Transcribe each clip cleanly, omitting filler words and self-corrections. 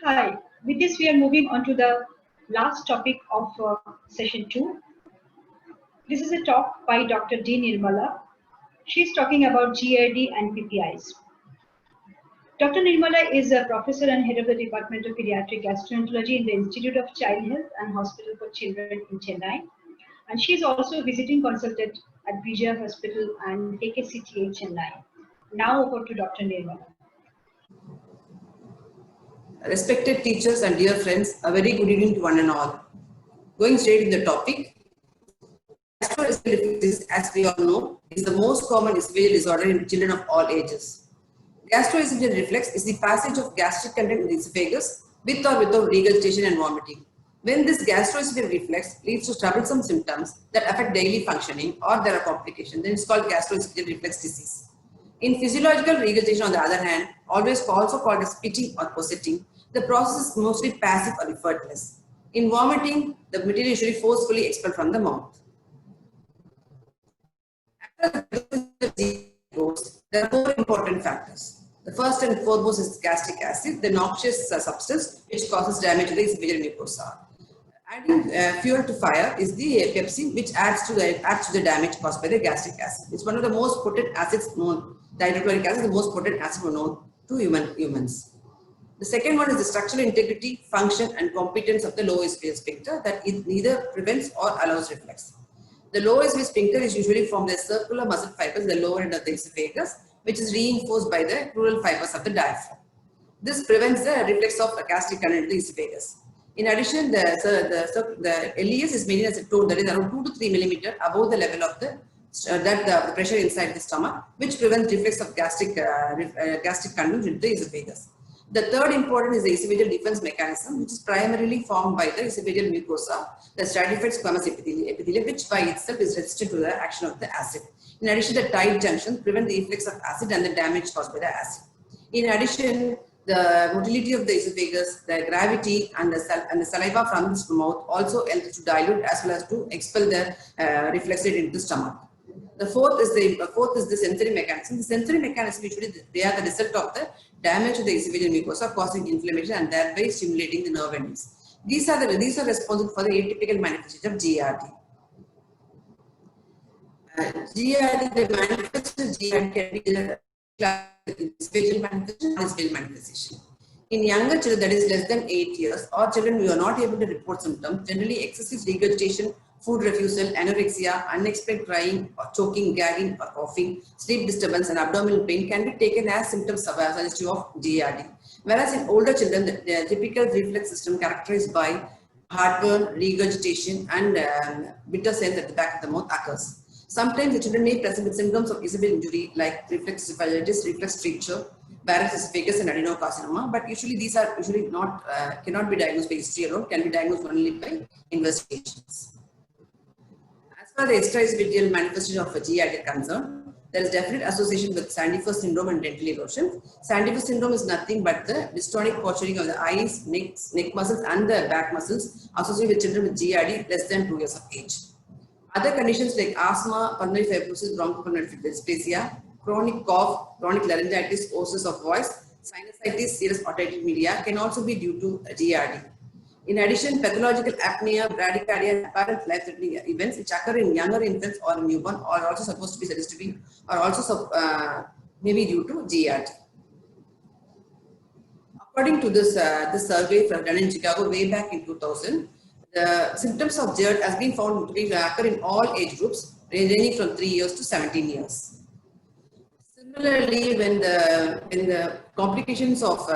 Hi, with this we are moving on to the last topic of session 2. This is a talk by Dr. D. Nirmala. She's talking about GID and PPIs. Dr. Nirmala is a professor and head of the Department of Pediatric Gastroenterology in the Institute of Child Health and Hospital for Children in Chennai. And she is also a visiting consultant at Vijaya Hospital and KKCTA Chennai. Now over to Dr. Nirmala. Respected teachers and dear friends, a very good evening to one and all. Going straight in the topic, gastroesophagitis, as we all know, is the most common esophageal disorder in children of all ages. Gastroesophageal reflux is the passage of gastric content in the esophagus with or without regurgitation and vomiting. When this gastroesophageal reflex leads to troublesome symptoms that affect daily functioning or there are complications, then it's called gastroesophageal reflux disease. In physiological regurgitation, on the other hand, also called as spitting or possetting, the process is mostly passive or effortless. In vomiting, the material is usually forcefully expelled from the mouth. After the goes, there are four important factors. The first and foremost is gastric acid, the noxious substance which causes damage to the esophageal mucosa. Adding fuel to fire is the pepsin, which adds to the damage caused by the gastric acid. It's one of the most potent acids known. The hydrochloric acid is the most potent acid known to humans. The second one is the structural integrity, function, and competence of the lower esophageal sphincter that it neither prevents or allows reflux. The lower esophageal sphincter is usually from the circular muscle fibers in the lower end of the esophagus, which is reinforced by the crural fibers of the diaphragm. This prevents the reflex of gastric content into the esophagus. In addition, the LES is maintained as a tone that is around 2 to 3 millimeter above the level of the pressure inside the stomach, which prevents reflex of gastric content into the esophagus. The third important is the esophageal defense mechanism, which is primarily formed by the esophageal mucosa, the stratified squamous epithelium, which by itself is resistant to the action of the acid. In addition, the tight junctions prevent the efflux of acid and the damage caused by the acid. In addition, the motility of the esophagus, the gravity, and the saliva from the mouth also helps to dilute as well as to expel the reflux into the stomach. The fourth is the sensory mechanism. The sensory mechanism usually they are the result of the damage to the esophageal mucosa causing inflammation and thereby stimulating the nerve endings. These are responsible for the atypical manifestation of GERD. GERD, the manifestation of GERD can be the esophageal manifestation or esophageal manifestation. In younger children, that is less than 8 years, or children who are not able to report symptoms, generally excessive regurgitation, food refusal, anorexia, unexplained crying, or choking, gagging, or coughing, sleep disturbance, and abdominal pain can be taken as symptoms suggestive of GERD. Whereas in older children, the typical reflex system characterized by heartburn, regurgitation, and bitter sense at the back of the mouth occurs. Sometimes the children may present with symptoms of esophageal injury like reflex esophagitis, reflex stricture, Barrett's esophagus, and adenocarcinoma, but usually these are not cannot be diagnosed by history alone, can be diagnosed only by investigations. As far as the extraesophageal manifestation of a GERD is concerned, there is definite association with Sandifer syndrome and dental erosion. Sandifer syndrome is nothing but the dystonic posturing of the eyes, neck muscles, and the back muscles associated with children with GERD less than 2 years of age. Other conditions like asthma, pulmonary fibrosis, bronchopulmonary dysplasia, chronic cough, chronic laryngitis, hoarseness of voice, sinusitis, serious otitis media can also be due to GERD. In addition, pathological apnea, bradycardia, and apparent life-threatening events which occur in younger infants or newborn are also supposed to be suggested to be, are also maybe due to GERD. According to this survey done in Chicago way back in 2000, the symptoms of GERD has been found to occur in all age groups, ranging from 3 years to 17 years. Similarly, when the complications of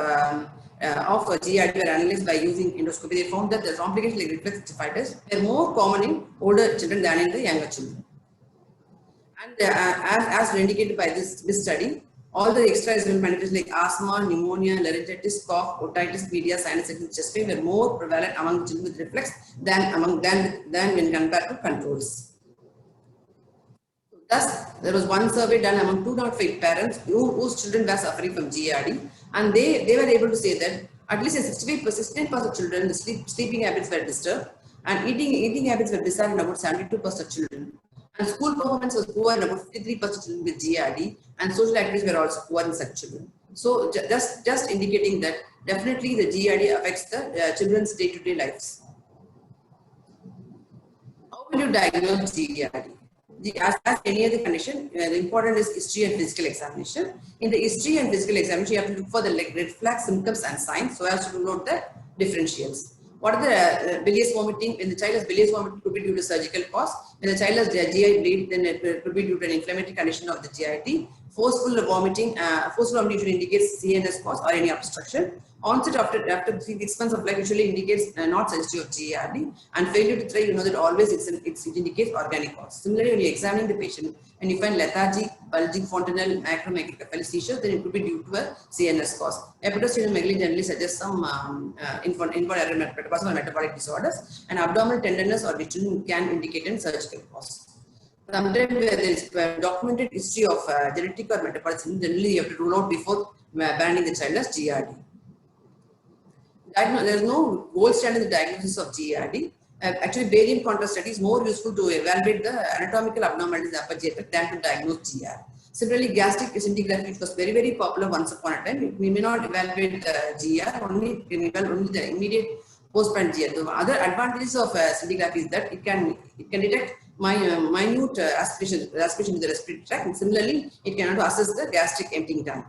GERD were analyzed by using endoscopy, they found that the complications like reflex encephalitis were more common in older children than in the younger children. And as indicated by this study, all the extraesophageal manifestations like asthma, pneumonia, laryngitis, cough, otitis media, sinusitis, chest pain were more prevalent among children with reflux than when compared to controls. Thus, there was one survey done among 205 parents whose children were suffering from GERD, and they were able to say that at least 65% of children, the sleeping habits were disturbed, and eating habits were disturbed in about 72% of children. And school performance was poor in about 53% of children with GERD, and social activities were also poor in such children. So just indicating that definitely the GERD affects the children's day-to-day lives. How will you diagnose GERD? As any other condition, the important is history and physical examination. In the history and physical examination, you have to look for the red flag symptoms and signs so as to note the differentials. What are the bilious vomiting? When the child has bilious vomiting, it could be due to surgical cause. When the child has GI bleed, then it could be due to an inflammatory condition of the GIT. Forceful vomiting usually indicates CNS cause or any obstruction. Onset after 6 months of life usually indicates not sensitive of GERD, and failure to thrive, you know that always it indicates organic cause. Similarly, when you examine the patient and you find lethargy, bulging fontanelle, macromegacephaly seizures, then it could be due to a CNS cause. Hepatosplenomegaly generally suggests some metabolic disorders, and abdominal tenderness or distension can indicate a surgical cause. Sometimes where there is documented history of genetic or metabolic syndrome, generally you have to rule out before banning the child as GERD. There is no gold standard in the diagnosis of GERD. Actually, barium contrast study is more useful to evaluate the anatomical abnormalities of upper than to diagnose GERD. Similarly, gastric scintigraphy, which was very, very popular once upon a time, we may not evaluate GERD, only the immediate post-brand GERD. The other advantages of scintigraphy is that it can detect minute aspiration to the respiratory tract, and similarly, it can also assess the gastric emptying time.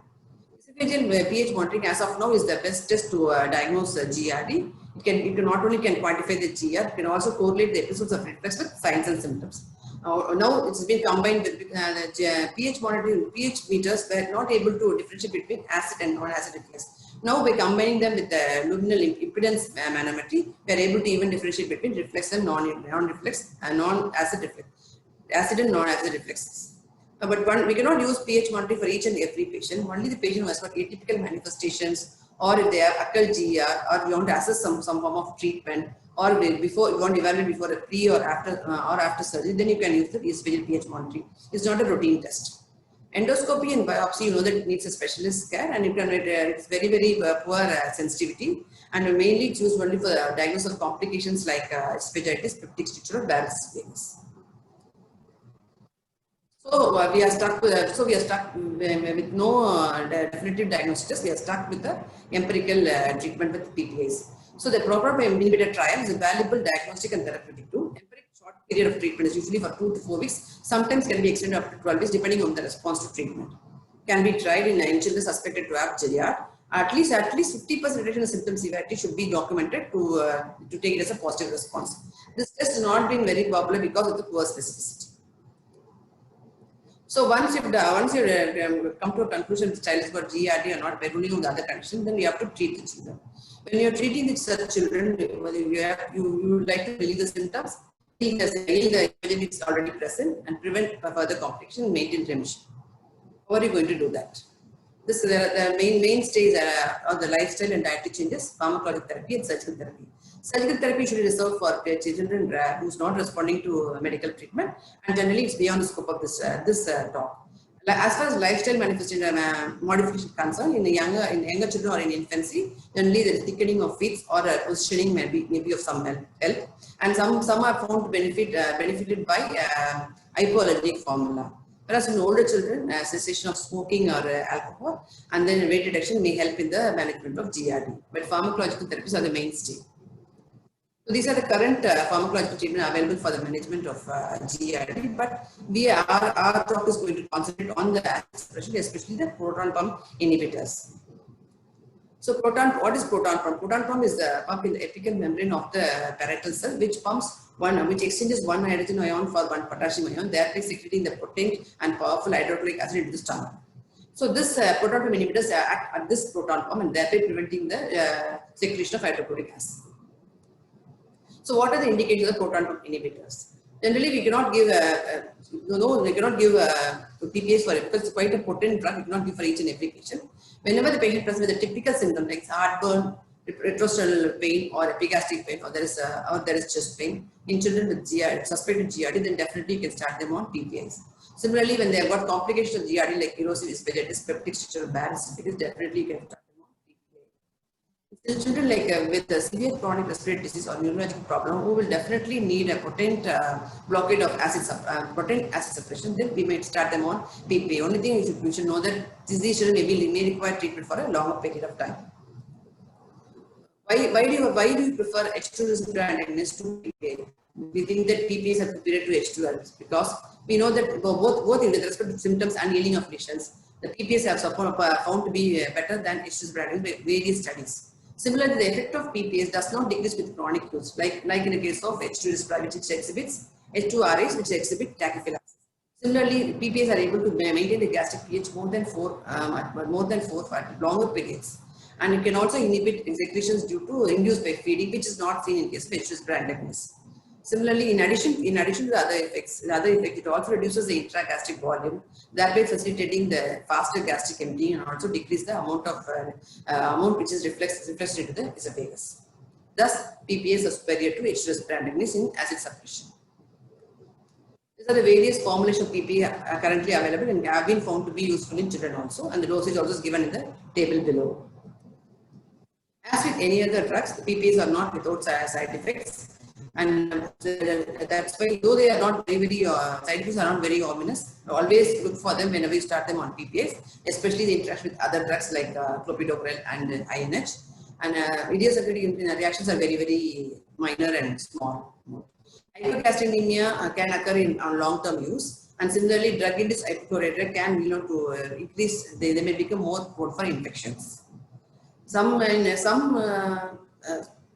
Esophageal pH monitoring as of now is the best test to diagnose GERD. It not only can quantify the GERD, it can also correlate the episodes of reflux with signs and symptoms. Now it's been combined with pH monitoring. pH meters were not able to differentiate between acid and non-acid reflux. Now by combining them with the luminal impedance manometry, we are able to even differentiate between reflex and non-reflex and non-acid reflex, acid and non-acid reflexes. But we cannot use pH monitoring for each and every patient. Only the patient who has got atypical manifestations, or if they have occult GERD, or we want to assess some form of treatment, or before you want to evaluate before a pre or after surgery, then you can use the esophageal pH monitoring. It's not a routine test. Endoscopy and biopsy, you know that it needs a specialist care, and it's very, very poor sensitivity, and mainly it's used only for the diagnosis of complications like esophagitis, peptic stricture, or Barrett's esophagus. So we are stuck with no definitive diagnosis. We are stuck with the empirical treatment with PPIs. So the proper inhibitor trial is a valuable diagnostic and therapeutic tool. Empiric short period of treatment is usually for 2 to 4 weeks. Sometimes can be extended up to 12 weeks depending on the response to treatment. Can be tried in children suspected to have GERD. At least 50% reduction in symptom severity should be documented to take it as a positive response. This test has not been very popular because of the poor specificity. So once you come to a conclusion the child has got GERD or not by ruling on the other condition, then you have to treat the children. When you are treating the children, you would like to relieve the symptoms, heal the infection is already present, and prevent further complication, maintain remission. How are you going to do that? The mainstays are the lifestyle and dietary changes, pharmacologic therapy, and surgical therapy. Surgical therapy should be reserved for children who is not responding to medical treatment, and generally it's beyond the scope of this talk. As far as lifestyle manifestation modification concerned, in younger children or in infancy, generally the thickening of feet or positioning may be of some help, and some are found to benefited by hypoallergenic formula. Whereas in older children, cessation of smoking or alcohol and then weight reduction may help in the management of GERD. But pharmacological therapies are the mainstay. So these are the current pharmacological treatment available for the management of GERD. But our talk is going to concentrate on the expression, especially the proton pump inhibitors. So what is proton pump? Proton pump is the pump in the apical membrane of the parietal cell, which exchanges one hydrogen ion for one potassium ion, thereby secreting the potent and powerful hydrochloric acid into the stomach. So this proton pump inhibitors act at this proton pump and thereby preventing the secretion of hydrochloric acid. So what are the indicators of proton pump inhibitors? Generally, we cannot give PPIs for it because it's quite a potent drug. We cannot give for each and every patient. Whenever the patient presents with a typical symptom like heartburn, retrosternal pain, or epigastric pain, or there is chest pain in children with suspected GERD, then definitely you can start them on PPIs. Similarly, when they have got complications of GERD like erosive esophagitis, peptic stricture, Barrett's esophagus, definitely you can start them on PPI. Children with a severe chronic respiratory disease or neurological problem who will definitely need a potent blockade of potent acid suppression, then we might start them on PPA. Only thing you should know that these children may require treatment for a longer period of time. Why do you prefer H2 receptor antagonist to PPA? We think that PPAs are superior to H2 agonists because we know that both with respect to symptoms and healing of lesions, the PPAs have found to be better than H2 receptor agonists by various studies. Similarly, the effect of PPAs does not decrease with chronic use, like in the case of H2 receptor, which exhibits H2RAs, which exhibit tachyphylaxis. Similarly, PPAs are able to maintain the gastric pH more than 4 for longer periods. And it can also inhibit secretions due to induced by feeding, which is not seen in case of H2 receptor antagonists. Similarly, in addition to the other effects, it also reduces the intragastric volume, thereby facilitating the faster gastric emptying and also decrease the amount which is reflected into the esophagus. Thus, PPAs are superior to H2 receptor antagonists in acid suppression. These are the various formulations of PPA currently available and have been found to be useful in children also, and the dosage also is given in the table below. As with any other drugs, the PPAs are not without side effects, and that's why, though they are not very side effects are not very ominous, always look for them whenever you start them on PPAs, especially the interaction with other drugs like clopidogrel and INH. And idiosyncratic reactions are very minor and small. Hypergastrinemia can occur on long-term use, and similarly, drug-induced hypochlorhydria can to increase. They may become more prone for infections. Some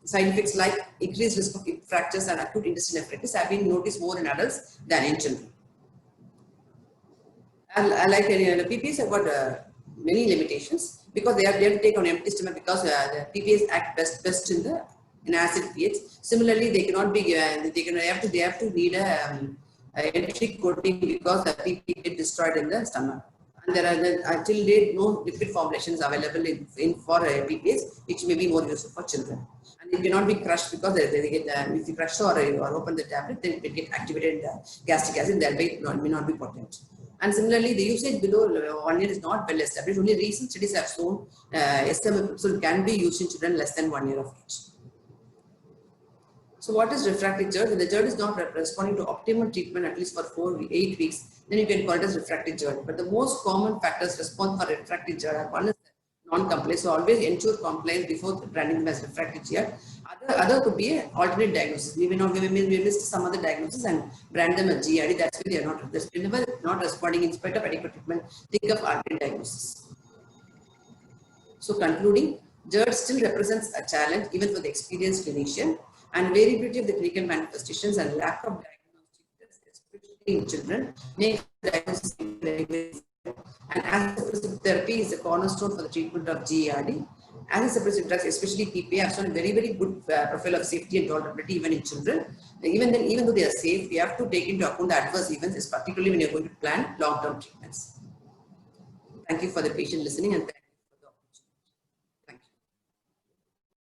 side effects like increased risk of fractures and acute intestinal nephritis have been noticed more in adults than in children. Like the PPAs have got many limitations because they have to take on empty stomach because the PPAs act best in acid pH. Similarly, they cannot be they have to need a electric coating because the PPA get destroyed in the stomach. And there are until date no liquid formulations available for PPAs, which may be more useful for children. And it cannot be crushed because they get if you crush or open the tablet, then it will get activated in the gastric acid. Thereby, it may not be potent. And similarly, the usage below 1 year is not well established. Only recent studies have shown esomeprazole can be used in children less than 1 year of age. So what is refractory GERD? When the GERD is not responding to optimal treatment at least for 8 weeks, then you can call it as refractory GERD. But the most common factors response for refractory GERD are one is non-compliance. So always ensure compliance before branding them as refractory GERD. Other could be an alternate diagnosis. We missed some other diagnosis and brand them as GERD. That's why they are not responding in spite of adequate treatment. Think of alternate diagnosis. So concluding, GERD still represents a challenge even for the experienced clinician, and variability of the clinical manifestations and lack of diagnostic tests, especially in children, makes diagnosis very difficult. And acid-suppressive therapy is the cornerstone for the treatment of GERD. Acid-suppressive drugs, especially PPA, have shown very good profile of safety and tolerability even in children. Even though they are safe, we have to take into account the adverse events, particularly when you are going to plan long-term treatments. Thank you for the patient listening and